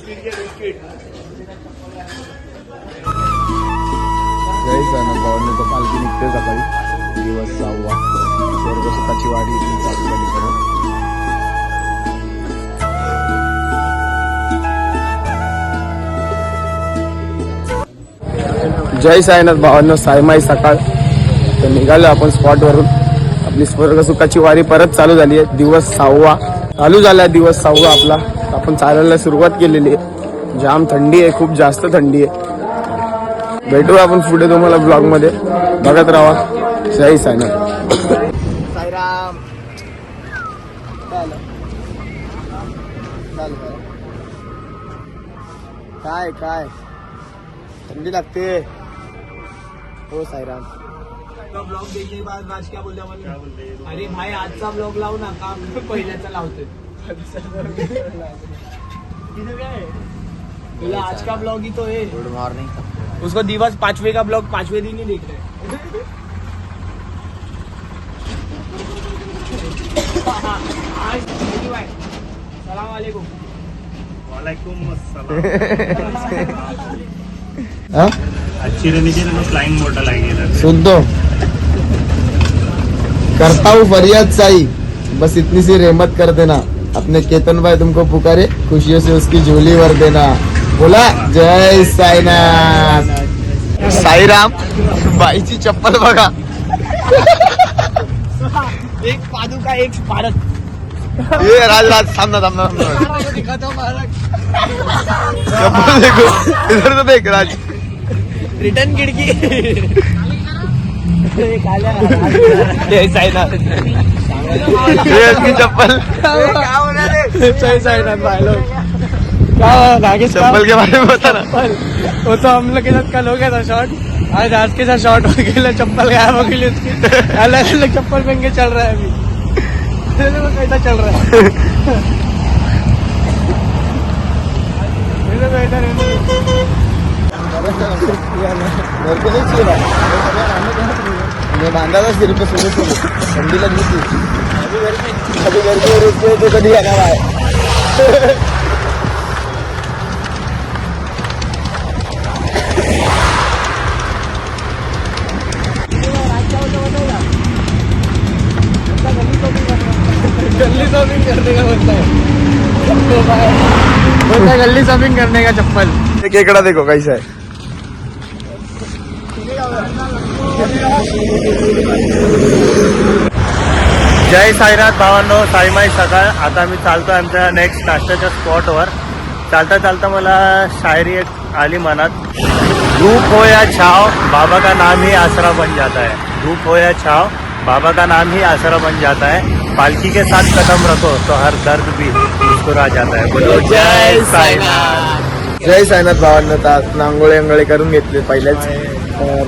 जय साईनाथ भावांनी तो पालखी निघते सकाळी दिवस 6वा स्वर्ग सुखाची वाडी इथून चालू झाली परत. जय साईनाथ भावांनो, सायमाई सकाळ. तर निघालो आपण स्पॉटवरून. आपली स्वर्ग सुखाची वारी परत चालू झाली आहे. दिवस 6वा चालू झाला, दिवस 6वा आपला. आपण चालायला सुरुवात केलेली आहे. जाम थंडी आहे, खूप जास्त थंडी आहे. भेटू आपण पुढे तुम्हाला ब्लॉग मध्ये, बघत राहा. जय साईनाथ. साईराम. काय काय थंडी लागते हो साईराम. ब्लॉग देखने के बाद राज क्या बोलते अरे भाई आजचा ब्लॉग लावू ना का पहिल्याचा लावते तुला आज का ब्लॉग ही तो है. Good morning. उसको दिवस 5वें का ब्लॉग 5वें दिन ही देख रहे. सलाम वालेकुम. वालेकुम अस्सलाम. अच्छी रहनी चाहिए ना, फ्लाइंग मॉडल आएंगे इधर. सुन तो करता हूँ फरियाद साई, बस इतनी सी रहमत कर देना. अपने केतन भाई तुमको पुकारे, खुशियों से उसकी झोली भर देना. बोला जय साईनाथ. साईराम. बाईची चप्पल बघा. एक पादुका एक भारत. ये राज राज थांबना थांबना चप्पल देखो, इधर तो देख राज. रिटर्न खिड़की. जय साईनाथ. ये इसकी चप्पल. जय साईनाथ भाई लोग. चप्पल के बारे में बता ना. वो तो हम लोग के साथ कल हो गया था शॉर्ट. आज राज के साथ शॉर्ट हो गया. चप्पल गायब हो गई उसकी. अलग अलग चप्पल पहन के चल रहा है अभी. कैसा चल रहा है. मेरे को नहीं चाहिए. मैं बांधा था सिर पे सुबह सुबह, ठंडी लगी थी. अभी घर के रुक तो कभी आना है. गली शॉपिंग करने का बोलता है. गली शॉपिंग करने का चप्पल. केकड़ा देखो कैसा है. जय साईनाथ भावांनो, साईमाई सकाळ. आता आम्ही चालतोय आमच्या नेक्स्ट नाश्त्याच्या स्पॉटवर. चालता चालता मला शायरी एक आली मनात. धूप हो या छाव, बाबा का नाम ही आसरा बन जाता है. धूप हो या छाव, बाबा का नाम ही आसरा बन जाता है. पालकी के साथ कदम रखो तो हर दर्द भी मुस्कुरा जाता है. बोलो जय साईनाथ. जय साईनाथ भावांनो. तर आंघोळी अंघोळी करून घेतले. पहिल्याच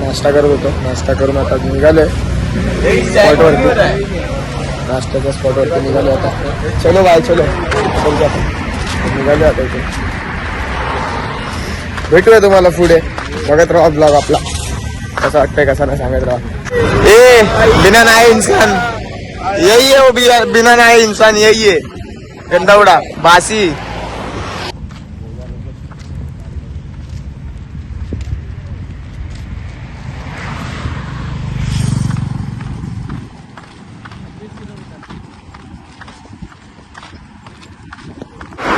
नाश्ता करत होतो. नाश्ता करून आता निघालोय स्पॉटवरती. नाश्त्याच्या स्पॉटवरती निघालो आता. चलो बाय चलो निघालो आता इथे. भेटूया तुम्हाला पुढे. बघत राहा ब्लॉग आपला. कसं वाटतंय कसा नाही सांगत राहा. ए बिना नाही इंसान यही है. वो बिना नाही इंसान यही है. गंदावडा बासी.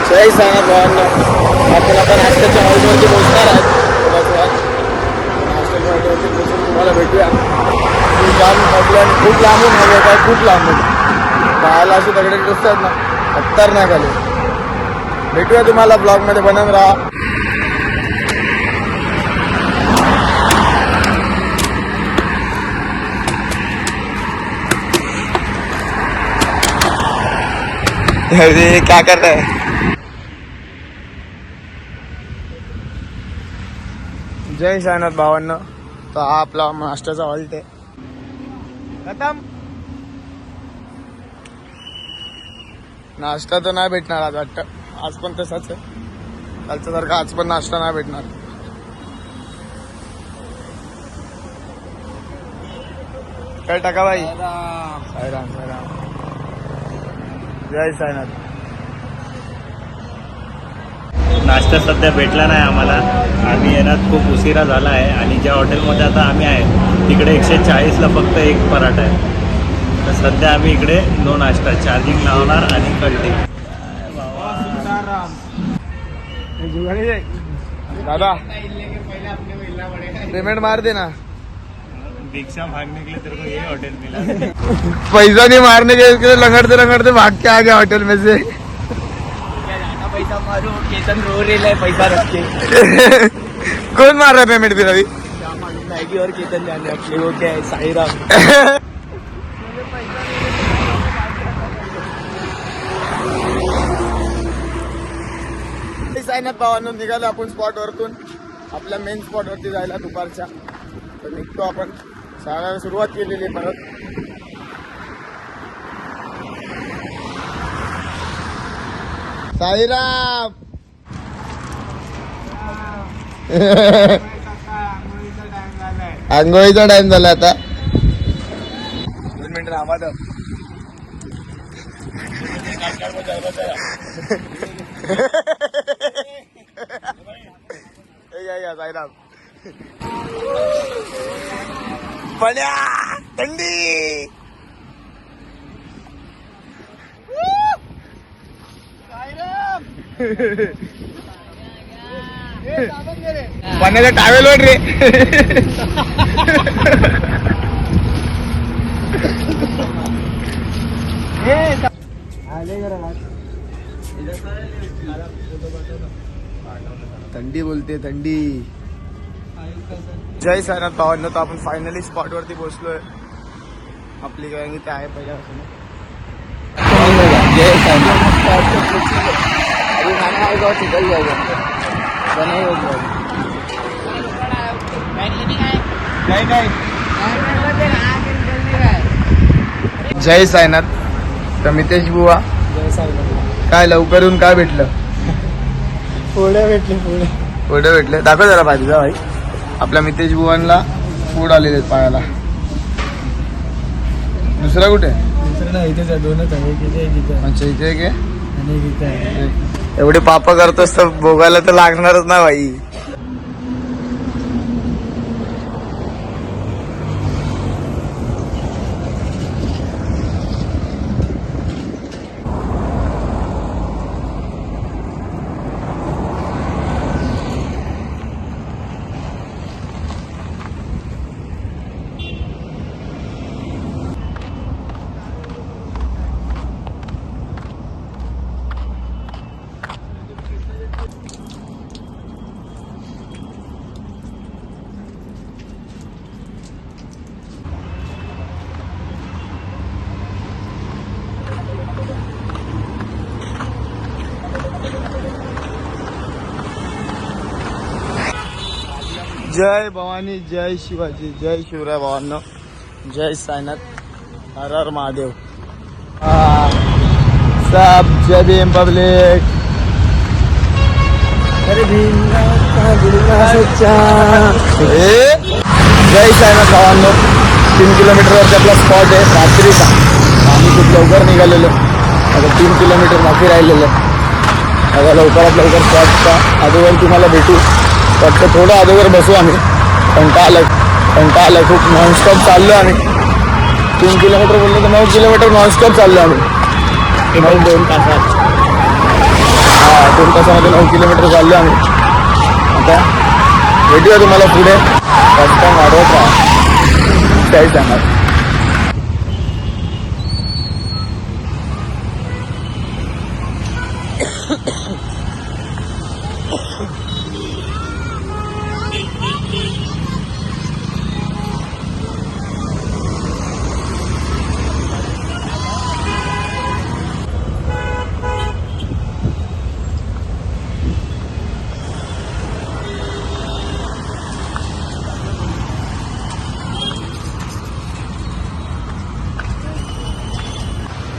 जय साईनाथ भावांनो. आपण आता नाश्त्याच्या हॉलवरती पोहोचणार आहात. नाश्त्याच्या हॉलवरती पोहोचून तुम्हाला भेटूया. खूप लांबून हवं काय, खूप लांबून पाहायला असे दगडे दिसतात ना, खतरनाक आले. भेटूया तुम्हाला ब्लॉग मध्ये. बनवून राहा. अरे क्या कर रहा है. जय साईनाथ भावांनो. तर हा आपला नाश्त्याचा हॉल्ट आहे. खतम. नाश्ता तर नाही भेटणार आज वाटतं. आज पण तसाच आहे कालचं सारखं. आज पण नाश्ता नाही भेटणार. काय टाका बाई. साईराम साईराम. जय साईनाथ. नाश्ता सध्या भेटला नाही आम्हाला. आम्ही येण्यात खूप उशिरा झाला आहे आणि ज्या हॉटेलमध्ये आता आम्ही आहे तिकडे 140ला फक्त एक पराठा आहे. तर सध्या आम्ही इकडे नो नाश्ता चार्जिंग लावणार आणि कळते. दादा पेमेंट मार दे ना. भिक्षा मांगने के लिए तेरे को ये होटल मिला. पैसा नहीं मारने के इसके लिए लंगड़ते भाग के आ गया होटल में से. पैसा मारू केतन रो रेल है पैसा रख के. कौन मार रहा है पेमेंट फिर अभी? मैगी और केतन जाने अपने वो क्या है साईराम. सायनाथ भावांनो निघालो आपण स्पॉट वरतून आपल्या मेन स्पॉट वरती जायला दुपारच्या. तर निघतो आपण. चालायला सुरुवात केलेली आहे परत. साईराम. आंघोळीचा टाइम झाला आता. 2 मिनिट थांबा. साईराम पड्या थंडी. पाण्याचा टावेल वर रे. थंडी बोलते थंडी. जय साईनाथ भावांनो. तर आपण फायनली स्पॉट वरती पोहोचलोय. आपली काय ते आहे पहिल्यापासून. जय जय साईनाथ. तर मितेश बुवा काय लवकर येऊन काय भेटलं? पुढे भेटले पुढे भेटले. दाखव जरा पाहिजे भाई. आपल्या मितेश बुवांना फूड आलेले आहेत पायाला. दुसरा कुठे? दुसरं इथेच आहे. दोनच आहे. अच्छा इथे के आणि इथे आहे. एवढे पाप करतोस तर भोगायला तर लागणारच ना भाई. जय भवानी, जय शिवाजी, जय शिवराय भावांनो, जय साईनाथ, हर हर महादेव. सब जय भीम पब्लिक. जय साईनाथ भावांनो. 3 किलोमीटरवरती आपला स्पॉट आहे रात्रीचा. आम्ही खूप लवकर निघालेलो. आता 3 किलोमीटर बाकी राहिलेलं. आता लवकरात लवकर स्पॉटचा अगोदर तुम्हाला भेटू. फक्त थोडं अगोदर बसू आम्ही. कंटा आलं खूप. नॉनस्टॉप चाललो आम्ही. 3 किलोमीटर बोललो तर 9 किलोमीटर नॉनस्टॉप चाललो आम्ही. 2 तासात. 2 तासामध्ये 9 किलोमीटर चाललो आम्ही. आता भेटूया तुम्हाला पुढे. रस्ता वाढवत राहा. काय सांगणार.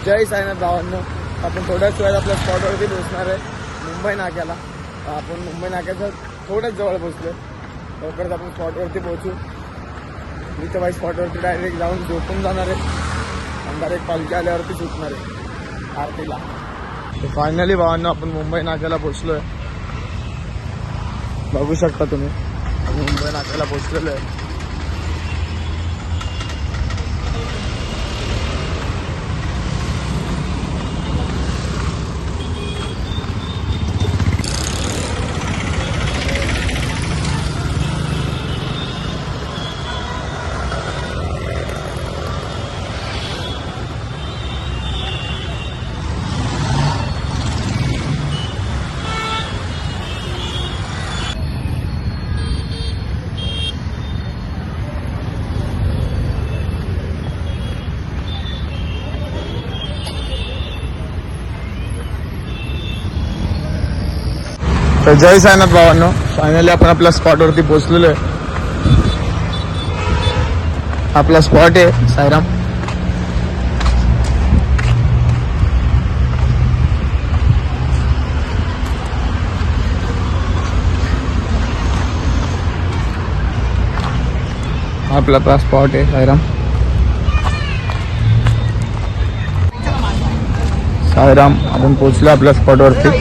जय साईनाथ भावांनो. आपण थोड्याच वेळात आपल्या स्पॉटवरती पोहोचणार आहे मुंबई नाक्याला. आपण मुंबई नाक्याच्या थोड्याच जवळ पोहोचलो. लवकरच आपण स्पॉटवरती पोहोचू. मी तर बाई स्पॉटवरती डायरेक्ट जाऊन झोपून जाणार आहे. आणि डायरेक्ट पालखी आल्यावरती सुटणार आहे आरतीला. फायनली भावांनो आपण मुंबई नाक्याला पोहोचलोय. बघू शकता तुम्ही आम्ही मुंबई नाक्याला पोहोचलेलो आहे. तर जय साईनाथ भावांनो, फायनली आपण आपल्या स्पॉटवरती पोहोचलेलो आहे. आपला स्पॉट आहे साईराम. आपला स्पॉट आहे साईराम. साईराम आपण पोहोचलो आपल्या स्पॉटवरती.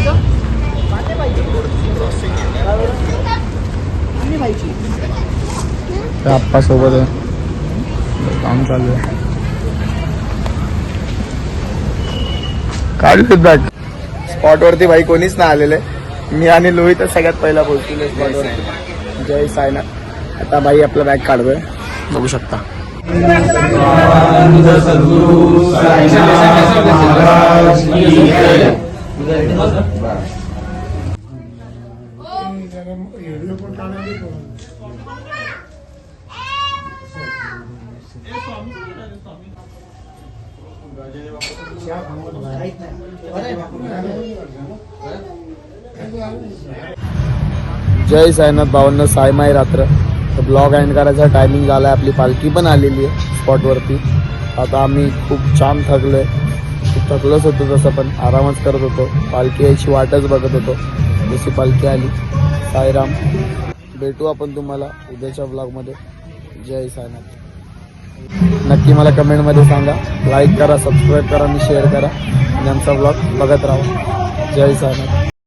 आप्पा सोबत आहे, काम चालू आहे. काढू बॅग. स्पॉटवरती भाई कोणीच नाही आलेले. मी आणि लोहित सगळ्यात पहिला पोहोचलेलो स्पॉटवरती. जय साईनाथ. आता भाई आपला बॅग काढतोय, बघू शकता. जय साईनाथ भावांना, सायमाई रात्र. तर ब्लॉग एंड करायचा टायमिंग झाला. आपली पालखी पण आलेली आहे स्पॉटवरती. आता आम्ही खूप छान थकलोय. खूप थकलोच होतो तसं, पण आरामच करत होतो. पालखी यायची वाटच बघत होतो. जशी पालखी आली. साईराम. भेटू आपण तुम्हाला उद्याच्या ब्लॉगमध्ये. जय साईनाथ. नक्की मला कमेंटमध्ये सांगा. लाईक करा, सबस्क्राईब करा आणि शेअर करा आणि आमचा ब्लॉग बघत राहा. जय साईनाथ.